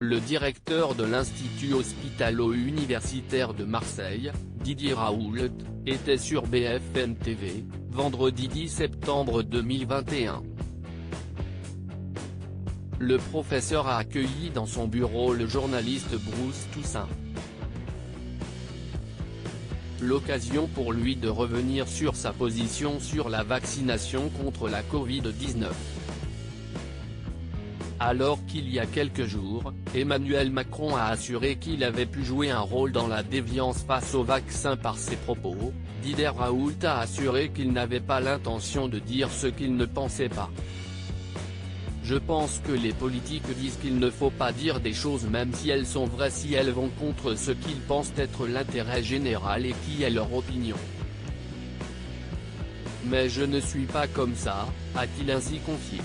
Le directeur de l'Institut hospitalo-universitaire de Marseille, Didier Raoult, était sur BFM TV, vendredi 10 septembre 2021. Le professeur a accueilli dans son bureau le journaliste Bruce Toussaint. L'occasion pour lui de revenir sur sa position sur la vaccination contre la Covid-19. Alors qu'il y a quelques jours, Emmanuel Macron a assuré qu'il avait pu jouer un rôle dans la déviance face au vaccin par ses propos, Didier Raoult a assuré qu'il n'avait pas l'intention de dire ce qu'il ne pensait pas. Je pense que les politiques disent qu'il ne faut pas dire des choses même si elles sont vraies si elles vont contre ce qu'ils pensent être l'intérêt général et qui est leur opinion. Mais je ne suis pas comme ça, a-t-il ainsi confié.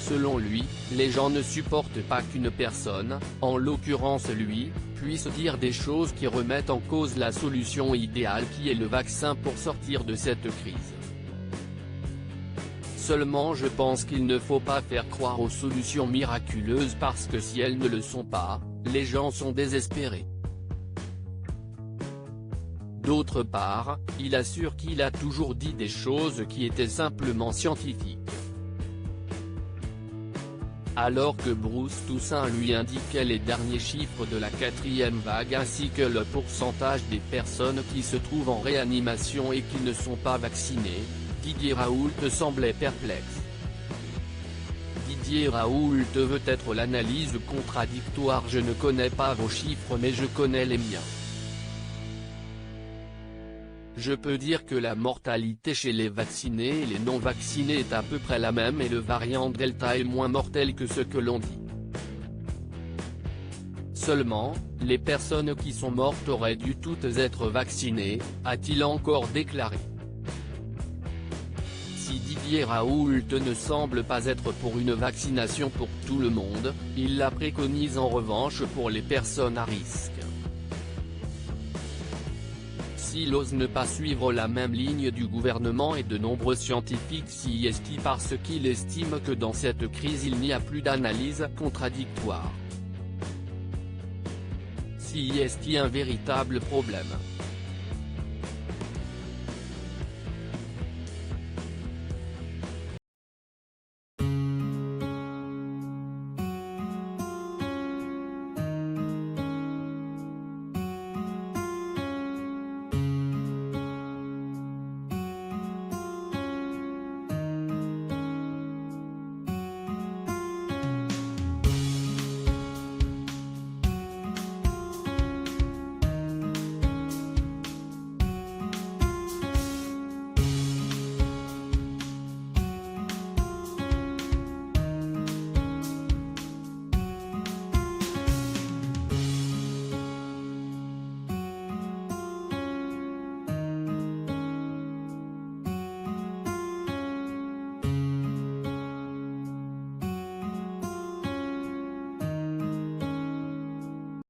Selon lui, les gens ne supportent pas qu'une personne, en l'occurrence lui, puisse dire des choses qui remettent en cause la solution idéale qui est le vaccin pour sortir de cette crise. Seulement je pense qu'il ne faut pas faire croire aux solutions miraculeuses parce que si elles ne le sont pas, les gens sont désespérés. D'autre part, il assure qu'il a toujours dit des choses qui étaient simplement scientifiques. Alors que Bruce Toussaint lui indiquait les derniers chiffres de la 4e vague ainsi que le pourcentage des personnes qui se trouvent en réanimation et qui ne sont pas vaccinées, Didier Raoult semblait perplexe. Didier Raoult veut être l'analyse contradictoire. Je ne connais pas vos chiffres mais je connais les miens. Je peux dire que la mortalité chez les vaccinés et les non-vaccinés est à peu près la même et le variant Delta est moins mortel que ce que l'on dit. Seulement, les personnes qui sont mortes auraient dû toutes être vaccinées, a-t-il encore déclaré. Si Didier Raoult ne semble pas être pour une vaccination pour tout le monde, il la préconise en revanche pour les personnes à risque. S'il ose ne pas suivre la même ligne du gouvernement et de nombreux scientifiques s'y estiment parce qu'il estime que dans cette crise il n'y a plus d'analyse contradictoire. S'y est un véritable problème.